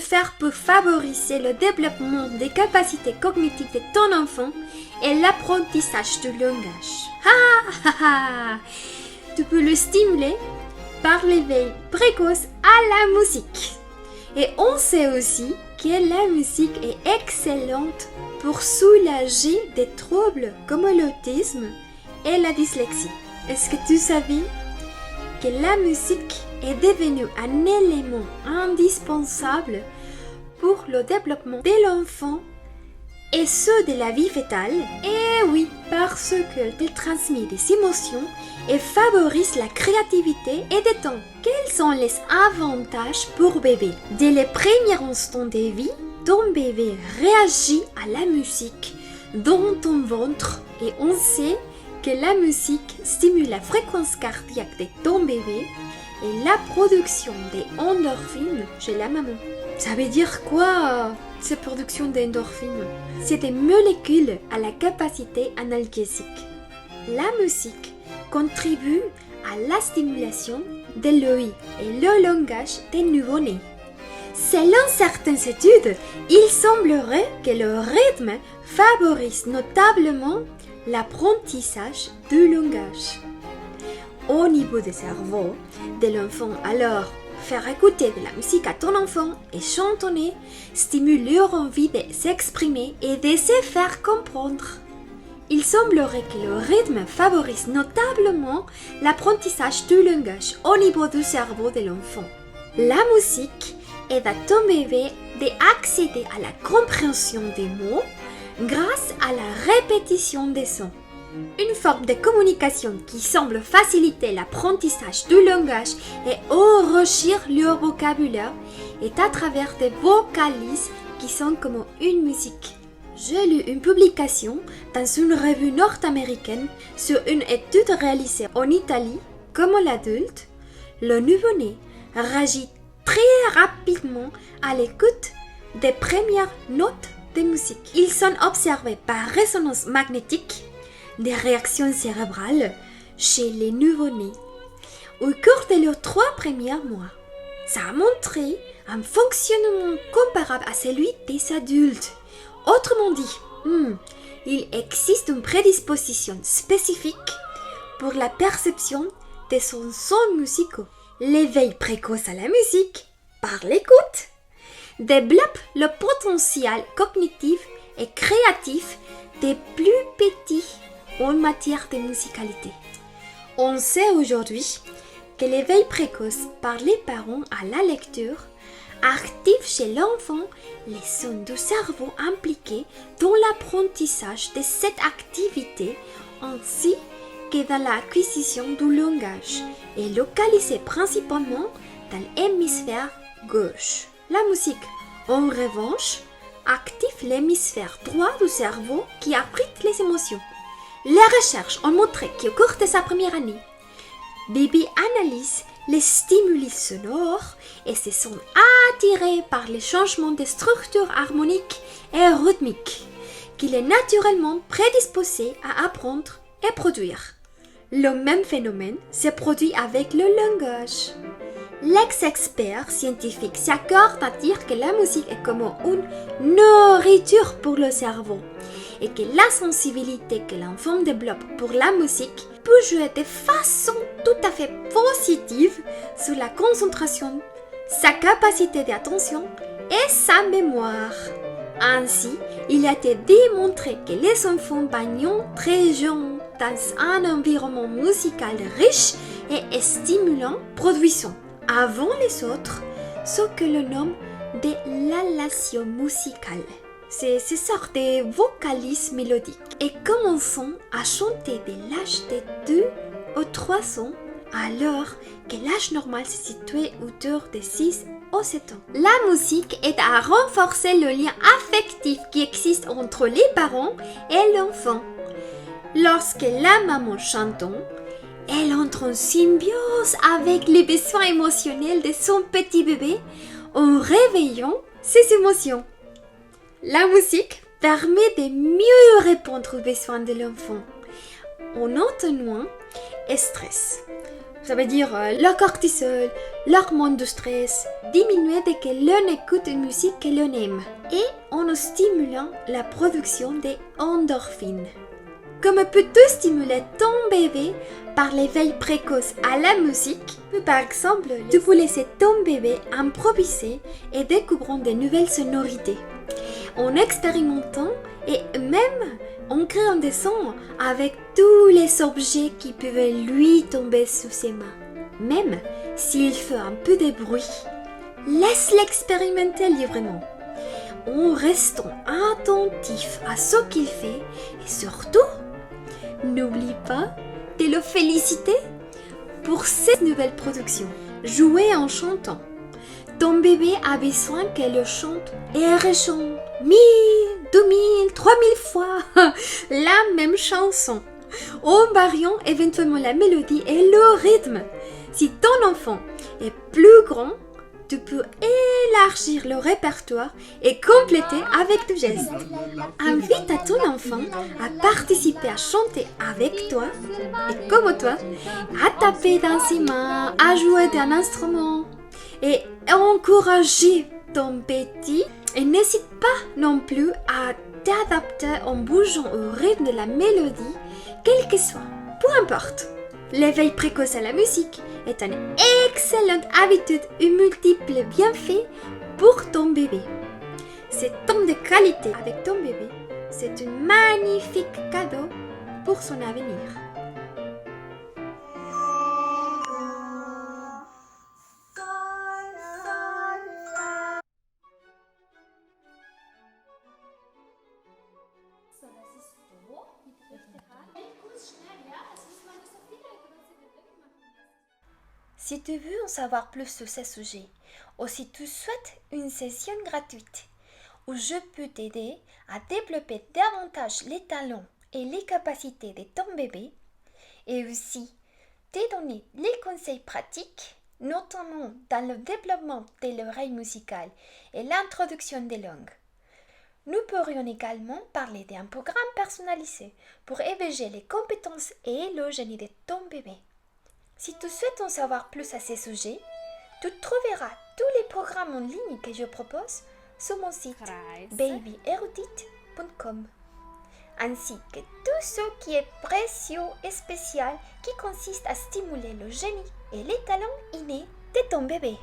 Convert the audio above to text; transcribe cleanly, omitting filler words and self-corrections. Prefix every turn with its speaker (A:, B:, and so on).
A: faire pour favoriser le développement des capacités cognitives de ton enfant et l'apprentissage du langage. Tu peux le stimuler par l'éveil précoce à la musique. Et on sait aussi que la musique est excellente pour soulager des troubles comme l'autisme et la dyslexie. Est-ce que tu savais que la musique est devenue un élément indispensable pour le développement de l'enfant et ceux de la vie fœtale? Et oui, parce qu'elle transmet des émotions et favorise la créativité et détend. Quels sont les avantages pour bébé? Dès les premiers instants de vie, ton bébé réagit à la musique dans ton ventre et on sait que la musique stimule la fréquence cardiaque de ton bébé et la production des endorphines chez la maman. Ça veut dire quoi, cette production d'endorphines? C'est des molécules à la capacité analgésique. La musique contribue à la stimulation de l'ouïe et le langage des nouveau-nés. Selon certaines études, il semblerait que le rythme favorise notablement l'apprentissage du langage. Au niveau du cerveau de l'enfant, alors, faire écouter de la musique à ton enfant et chantonner stimule leur envie de s'exprimer et de se faire comprendre. Il semblerait que le rythme favorise notablement l'apprentissage du langage au niveau du cerveau de l'enfant. La musique aide à ton bébé d'accéder à la compréhension des mots grâce à la répétition des sons. Une forme de communication qui semble faciliter l'apprentissage du langage et enrichir le vocabulaire est à travers des vocalises qui sont comme une musique. J'ai lu une publication dans une revue nord-américaine sur une étude réalisée en Italie. Comme l'adulte, le nouveau-né réagit très rapidement à l'écoute des premières notes de musique. Ils sont observés par résonance magnétique des réactions cérébrales chez les nouveau-nés au cours de leurs 3 premiers mois. Ça a montré un fonctionnement comparable à celui des adultes. Autrement dit, il existe une prédisposition spécifique pour la perception des sons musicaux. L'éveil précoce à la musique, par l'écoute, développe le potentiel cognitif et créatif des plus petits en matière de musicalité. On sait aujourd'hui que l'éveil précoce par les parents à la lecture active chez l'enfant les zones du cerveau impliquées dans l'apprentissage de cette activité ainsi que dans l'acquisition du langage et localisée principalement dans l'hémisphère gauche. La musique, en revanche, active l'hémisphère droit du cerveau qui abrite les émotions. Les recherches ont montré qu'au cours de sa première année, bébé analyse les stimuli sonores et se sont attirés par les changements de structure harmonique et rythmique qu'il est naturellement prédisposé à apprendre et produire. Le même phénomène se produit avec le langage. L'ex-expert scientifique s'accorde à dire que la musique est comme une nourriture pour le cerveau et que la sensibilité que l'enfant développe pour la musique peut jouer de façon tout à fait positive sur la concentration, sa capacité d'attention et sa mémoire. Ainsi, il a été démontré que les enfants baignant très jeunes dans un environnement musical riche et stimulant produisant avant les autres ce que l'on nomme de l'allation musicale. C'est ce sorte de vocalises mélodiques et commençons à chanter dès l'âge de 2 ou 3 ans alors que l'âge normal se situe autour de 6 ou 7 ans. La musique aide à renforcer le lien affectif qui existe entre les parents et l'enfant. Lorsque la maman chante, elle entre en symbiose avec les besoins émotionnels de son petit bébé en réveillant ses émotions. La musique permet de mieux répondre aux besoins de l'enfant en atténuant le stress, Ça veut dire le cortisol, l'hormone du stress, diminuer dès que l'on écoute une musique que l'on aime. Et en stimulant la production des endorphines. Comme peut-tu stimuler ton bébé par l'éveil précoce à la musique, par exemple, tu peux laisser ton bébé improviser et découvrant de nouvelles sonorités. En expérimentant et même en créant des sons avec tous les objets qui peuvent lui tomber sous ses mains. Même s'il fait un peu de bruit, laisse l'expérimenter librement, en restant attentif à ce qu'il fait et surtout, n'oublie pas de le féliciter pour cette nouvelle production. Jouer en chantant. Ton bébé a besoin qu'elle chante et rechante 1000, 2000, 3000 fois la même chanson, en variant éventuellement la mélodie et le rythme. Si ton enfant est plus grand, tu peux élargir le répertoire et compléter avec des gestes. Invite à ton enfant à participer à chanter avec toi et comme toi, à taper dans ses mains, à jouer d'un instrument et encourager ton petit. Et n'hésite pas non plus à t'adapter en bougeant au rythme de la mélodie, quel que soit, peu importe. L'éveil précoce à la musique est une excellente habitude et multiples bienfaits pour ton bébé. Cet temps de qualité avec ton bébé, c'est un magnifique cadeau pour son avenir.
B: Si tu veux en savoir plus sur ce sujet, ou si tu souhaites une session gratuite où je peux t'aider à développer davantage les talents et les capacités de ton bébé, et aussi te donner les conseils pratiques, notamment dans le développement de l'oreille musicale et l'introduction des langues. Nous pourrions également parler d'un programme personnalisé pour éveiller les compétences et le génie de ton bébé. Si tu souhaites en savoir plus à ces sujets, tu trouveras tous les programmes en ligne que je propose sur mon site babyerudite.com, ainsi que tout ce qui est précieux et spécial qui consiste à stimuler le génie et les talents innés de ton bébé.